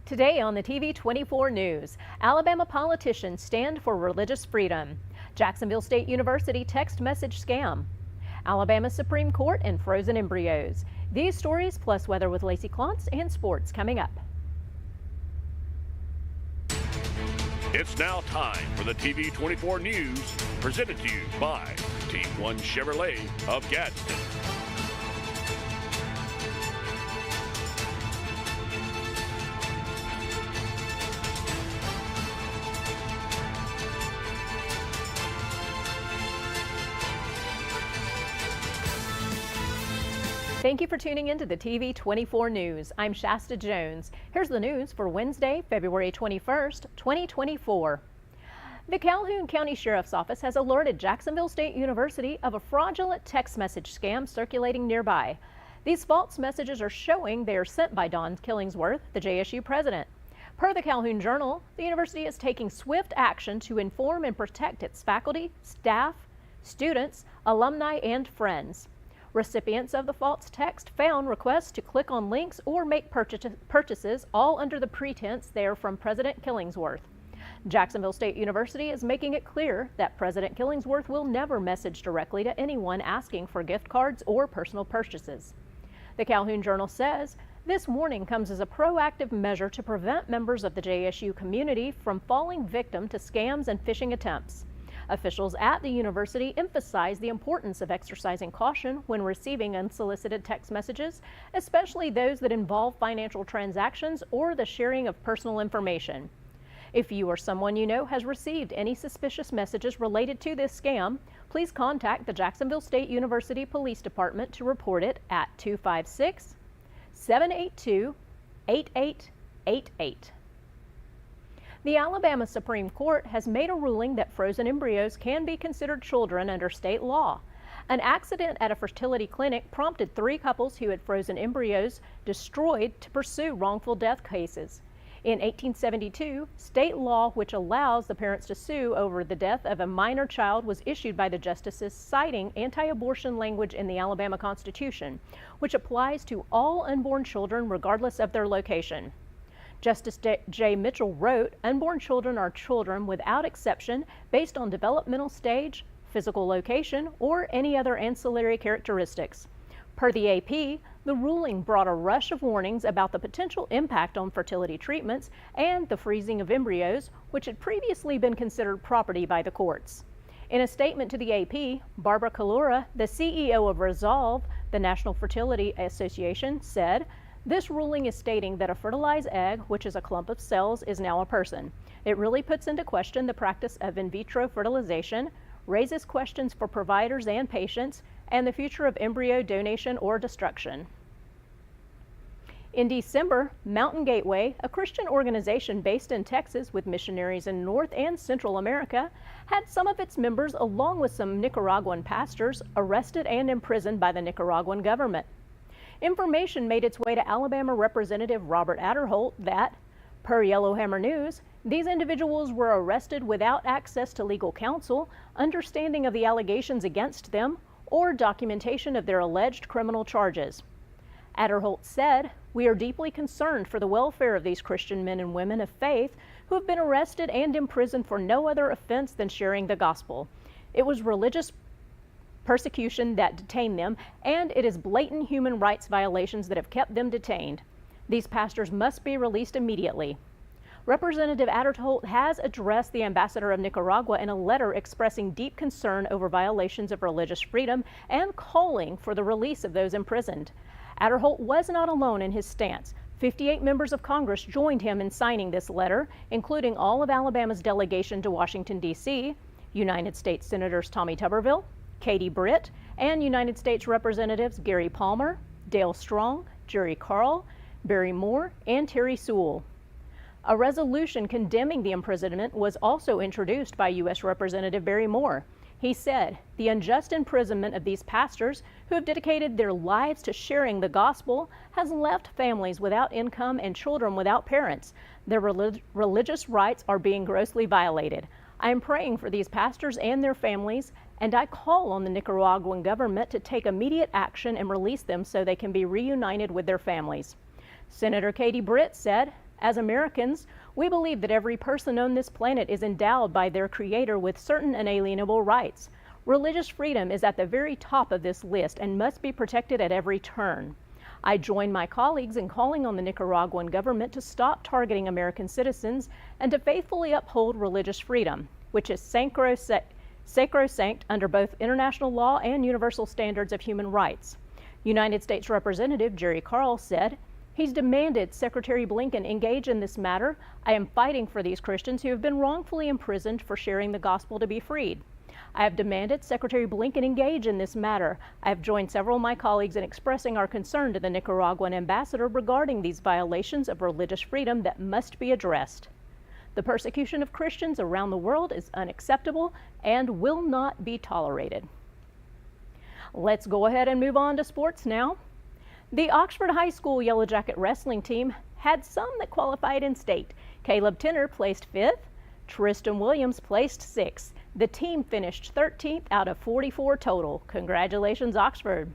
Today on the TV24 News, Alabama politicians stand for religious freedom. Jacksonville State University text message scam. Alabama Supreme Court and frozen embryos. These stories plus weather with Lacey Klontz and sports coming up. It's now time for the TV24 News, presented to you by Team 1 Chevrolet of Gadsden. Thank you for tuning into the TV24 News. I'm Shasta Jones. Here's the news for Wednesday, February 21st, 2024. The Calhoun County Sheriff's Office has alerted Jacksonville State University of a fraudulent text message scam circulating nearby. These false messages are showing they are sent by Don Killingsworth, the JSU president. Per the Calhoun Journal, the university is taking swift action to inform and protect its faculty, staff, students, alumni, and friends. Recipients of the false text found requests to click on links or make purchases, all under the pretense they are from President Killingsworth. Jacksonville State University is making it clear that President Killingsworth will never message directly to anyone asking for gift cards or personal purchases. The Calhoun Journal says this warning comes as a proactive measure to prevent members of the JSU community from falling victim to scams and phishing attempts. Officials at the university emphasize the importance of exercising caution when receiving unsolicited text messages, especially those that involve financial transactions or the sharing of personal information. If you or someone you know has received any suspicious messages related to this scam, please contact the Jacksonville State University Police Department to report it at 256-782-8888. The Alabama Supreme Court has made a ruling that frozen embryos can be considered children under state law. An accident at a fertility clinic prompted 3 couples who had frozen embryos destroyed to pursue wrongful death cases. In 1872, state law which allows the parents to sue over the death of a minor child was issued by the justices, citing anti-abortion language in the Alabama Constitution, which applies to all unborn children regardless of their location. Justice J. Mitchell wrote, "Unborn children are children without exception based on developmental stage, physical location, or any other ancillary characteristics." Per the AP, the ruling brought a rush of warnings about the potential impact on fertility treatments and the freezing of embryos, which had previously been considered property by the courts. In a statement to the AP, Barbara Kalura, the CEO of Resolve, the National Fertility Association, said, "This ruling is stating that a fertilized egg, which is a clump of cells, is now a person. It really puts into question the practice of in vitro fertilization, raises questions for providers and patients, and the future of embryo donation or destruction." In December, Mountain Gateway, a Christian organization based in Texas with missionaries in North and Central America, had some of its members, along with some Nicaraguan pastors, arrested and imprisoned by the Nicaraguan government. Information made its way to Alabama Representative Robert Adderholt that, per Yellowhammer News, these individuals were arrested without access to legal counsel, understanding of the allegations against them, or documentation of their alleged criminal charges. Adderholt said, "We are deeply concerned for the welfare of these Christian men and women of faith who have been arrested and imprisoned for no other offense than sharing the gospel. It was religious persecution that detained them, and it is blatant human rights violations that have kept them detained. These pastors must be released immediately." Representative Adderholt has addressed the ambassador of Nicaragua in a letter expressing deep concern over violations of religious freedom and calling for the release of those imprisoned. Adderholt was not alone in his stance. 58 members of Congress joined him in signing this letter, including all of Alabama's delegation to Washington, D.C., United States Senators Tommy Tuberville, Katie Britt, and United States Representatives Gary Palmer, Dale Strong, Jerry Carl, Barry Moore, and Terry Sewell. A resolution condemning the imprisonment was also introduced by U.S. Representative Barry Moore. He said, "The unjust imprisonment of these pastors who have dedicated their lives to sharing the gospel has left families without income and children without parents. Their religious rights are being grossly violated. I am praying for these pastors and their families, and I call on the Nicaraguan government to take immediate action and release them so they can be reunited with their families." Senator Katie Britt said, As Americans, we believe that every person on this planet is endowed by their Creator with certain inalienable rights. Religious freedom is at the very top of this list and must be protected at every turn. I join my colleagues in calling on the Nicaraguan government to stop targeting American citizens and to faithfully uphold religious freedom, which is sacrosanct under both international law and universal standards of human rights. United States Representative Jerry Carl said, "He's demanded Secretary Blinken engage in this matter. I am fighting for these Christians who have been wrongfully imprisoned for sharing the gospel to be freed. I have demanded Secretary Blinken engage in this matter. I have joined several of my colleagues in expressing our concern to the Nicaraguan ambassador regarding these violations of religious freedom that must be addressed. The persecution of Christians around the world is unacceptable and will not be tolerated." Let's go ahead and move on to sports now. The Oxford High School Yellow Jacket wrestling team had some that qualified in state. Caleb Tenner placed 5th, Tristan Williams placed 6th. The team finished 13th out of 44 total. Congratulations, Oxford.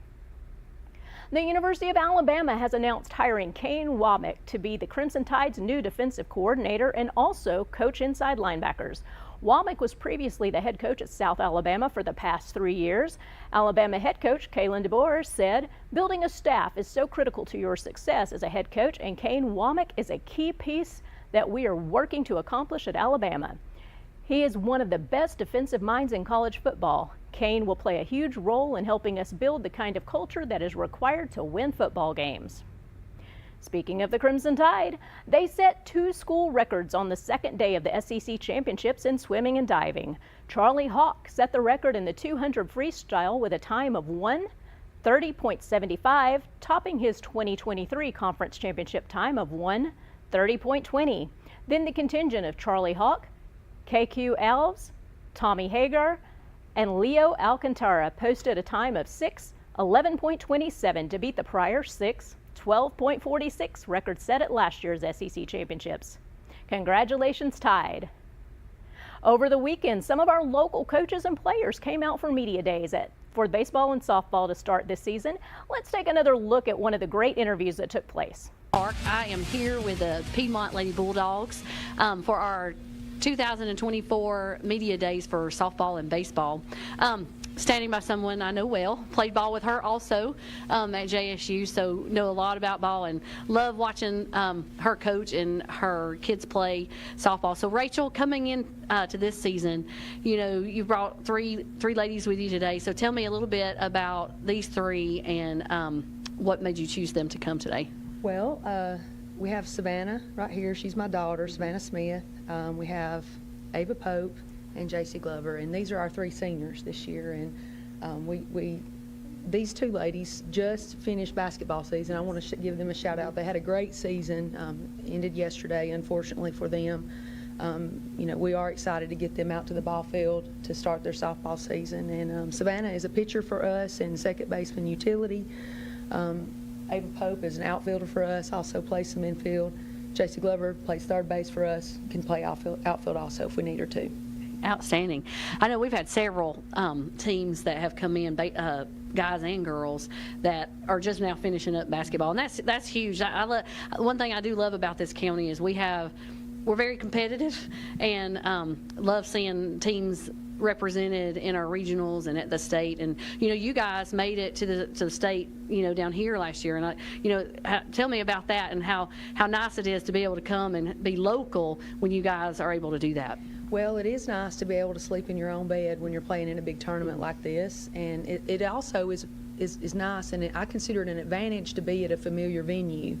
The University of Alabama has announced hiring Kane Womack to be the Crimson Tide's new defensive coordinator and also coach inside linebackers. Womack was previously the head coach at South Alabama for the past 3 years. Alabama head coach Kalen DeBoer said, "Building a staff is so critical to your success as a head coach, and Kane Womack is a key piece that we are working to accomplish at Alabama. He is one of the best defensive minds in college football. Kane will play a huge role in helping us build the kind of culture that is required to win football games." Speaking of the Crimson Tide, they set 2 school records on the second day of the SEC championships in swimming and diving. Charlie Hawk set the record in the 200 freestyle with a time of 1:30.75, topping his 2023 conference championship time of 1:30.20. Then the contingent of Charlie Hawk, KQ Alves, Tommy Hagar, and Leo Alcantara posted a time of 6:11.27 to beat the prior 6:12.46 record set at last year's SEC championships. Congratulations, Tide. Over the weekend, some of our local coaches and players came out for media days for baseball and softball to start this season. Let's take another look at one of the great interviews that took place. I am here with the Piedmont Lady Bulldogs for our 2024 media days for softball and baseball. Standing by someone I know well, played ball with her also at JSU, so know a lot about ball and love watching her coach and her kids play softball. So Rachel, coming in to this season, you know, you brought three ladies with you today. So tell me a little bit about these 3 and what made you choose them to come today. Well, we have Savannah right here. She's my daughter, Savannah Smith. We have Ava Pope and JC Glover, and these are our 3 seniors this year. And these 2 ladies just finished basketball season. I want to give them a shout out. They had a great season. Ended yesterday, unfortunately for them. You know, we are excited to get them out to the ball field to start their softball season. And Savannah is a pitcher for us and second baseman utility. Ava Pope is an outfielder for us, also plays some infield. JC Glover plays third base for us, can play outfield also if we need her to. Outstanding. I know we've had several teams that have come in, guys and girls, that are just now finishing up basketball, and that's huge. One thing I do love about this county is we're very competitive, and love seeing teams represented in our regionals and at the state. And you know, you guys made it to the state, you know, down here last year, and tell me about that and how nice it is to be able to come and be local when you guys are able to do that. Well, it is nice to be able to sleep in your own bed when you're playing in a big tournament like this, and it also is nice, and I consider it an advantage to be at a familiar venue.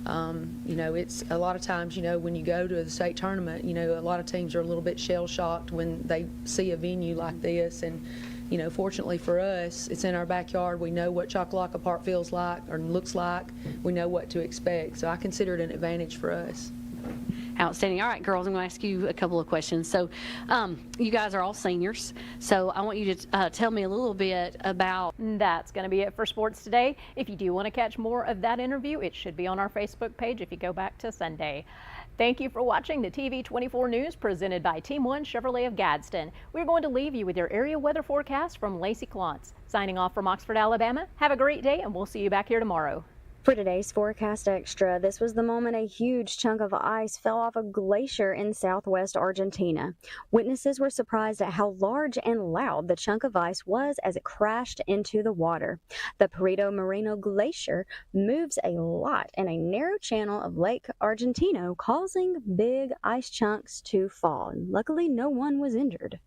You know, it's a lot of times, you know, when you go to the state tournament, you know, a lot of teams are a little bit shell-shocked when they see a venue like this. And, you know, fortunately for us, it's in our backyard. We know what Chocolaca Park feels like or looks like. We know what to expect. So I consider it an advantage for us. Outstanding. All right, girls, I'm going to ask you a couple of questions. So you guys are all seniors, so I want you to tell me a little bit about... That's going to be it for sports today. If you do want to catch more of that interview, it should be on our Facebook page if you go back to Sunday. Thank you for watching the TV24 News presented by Team 1 Chevrolet of Gadsden. We're going to leave you with your area weather forecast from Lacey Clontz. Signing off from Oxford, Alabama. Have a great day, and we'll see you back here tomorrow. For today's Forecast Extra, this was the moment a huge chunk of ice fell off a glacier in southwest Argentina. Witnesses were surprised at how large and loud the chunk of ice was as it crashed into the water. The Perito Moreno Glacier moves a lot in a narrow channel of Lake Argentino, causing big ice chunks to fall. And luckily, no one was injured.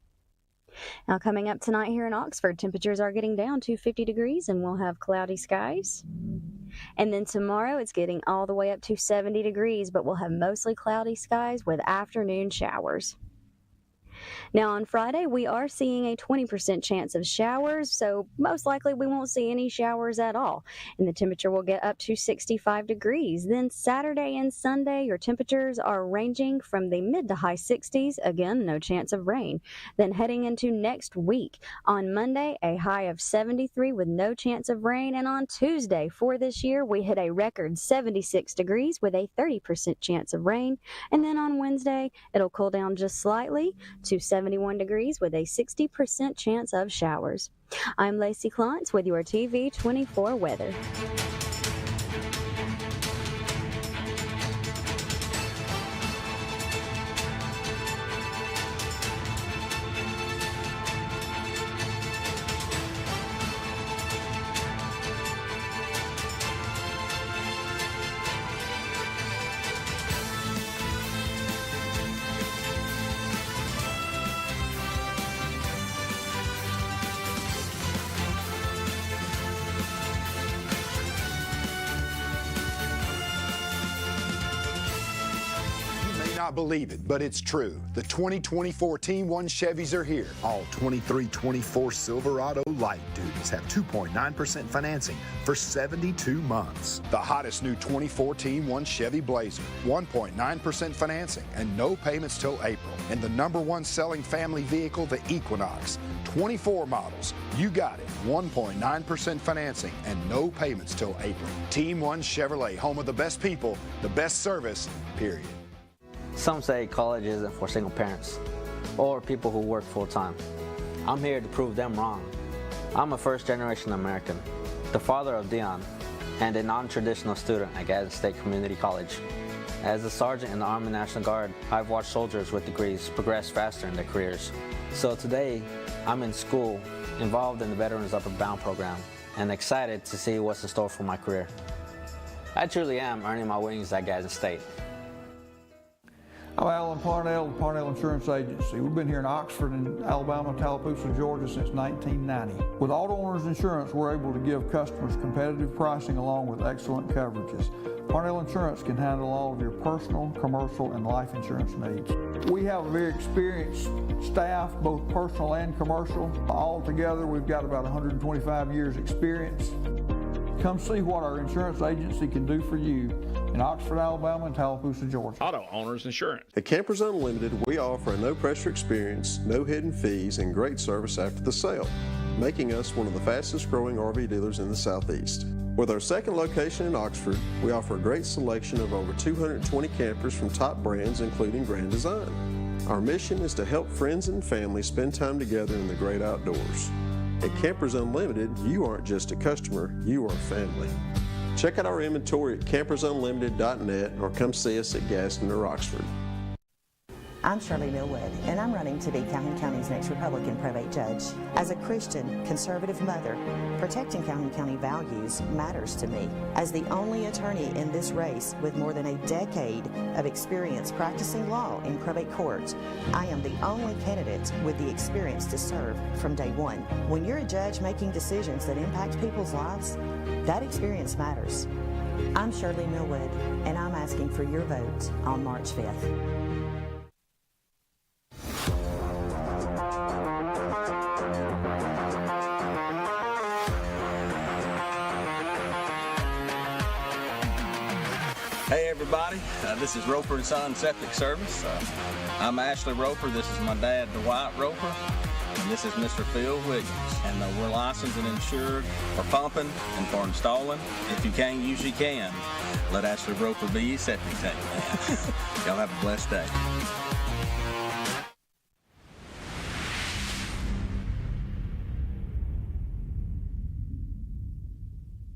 Now, coming up tonight here in Oxford, temperatures are getting down to 50 degrees and we'll have cloudy skies. And then tomorrow it's getting all the way up to 70 degrees, but we'll have mostly cloudy skies with afternoon showers. Now on Friday, we are seeing a 20% chance of showers, so most likely we won't see any showers at all. And the temperature will get up to 65 degrees. Then Saturday and Sunday, your temperatures are ranging from the mid to high 60s. Again, no chance of rain. Then heading into next week, on Monday, a high of 73 with no chance of rain. And on Tuesday for this year, we hit a record 76 degrees with a 30% chance of rain. And then on Wednesday, it'll cool down just slightly to 71 degrees with a 60% chance of showers. I'm Lacey Klontz with your TV24 weather. Not believe it, but it's true. The 2024 Team 1 Chevys are here. All 2324 Silverado light duties have 2.9% financing for 72 months. The hottest new 24 Team 1 Chevy Blazer, 1.9% financing and no payments till April. And the #1 selling family vehicle, the Equinox. 24 models. You got it. 1.9% financing and no payments till April. Team 1 Chevrolet, home of the best people, the best service, period. Some say college isn't for single parents or people who work full-time. I'm here to prove them wrong. I'm a first-generation American, the father of Dion, and a non-traditional student at Gadsden State Community College. As a sergeant in the Army National Guard, I've watched soldiers with degrees progress faster in their careers. So today, I'm in school, involved in the Veterans Upward Bound program, and excited to see what's in store for my career. I truly am earning my wings at Gadsden State. I'm Alan Parnell, the Parnell Insurance Agency. We've been here in Oxford and Alabama, Tallapoosa, Georgia since 1990. With Auto Owners Insurance, we're able to give customers competitive pricing along with excellent coverages. Parnell Insurance can handle all of your personal, commercial, and life insurance needs. We have a very experienced staff, both personal and commercial. All together, we've got about 125 years experience. Come see what our insurance agency can do for you in Oxford, Alabama, and Tallapoosa, Georgia. Auto Owners Insurance. At Campers Unlimited, we offer a no-pressure experience, no hidden fees, and great service after the sale, making us one of the fastest-growing RV dealers in the Southeast. With our second location in Oxford, we offer a great selection of over 220 campers from top brands, including Grand Design. Our mission is to help friends and family spend time together in the great outdoors. At Campers Unlimited, you aren't just a customer, you are family. Check out our inventory at campersunlimited.net or come see us at Gadsden or Oxford. I'm Shirley Millwood, and I'm running to be Calhoun County's next Republican probate judge. As a Christian, conservative mother, protecting Calhoun County values matters to me. As the only attorney in this race with more than a decade of experience practicing law in probate courts, I am the only candidate with the experience to serve from day one. When you're a judge making decisions that impact people's lives, that experience matters. I'm Shirley Millwood, and I'm asking for your vote on March 5th. Hey everybody, this is Roper & Son Septic Service. I'm Ashley Roper, this is my dad Dwight Roper, and this is Mr. Phil Williams. And we're licensed and insured for pumping and for installing. If you can't use, you can. Let Ashley Roper be your septic tank man. Y'all have a blessed day.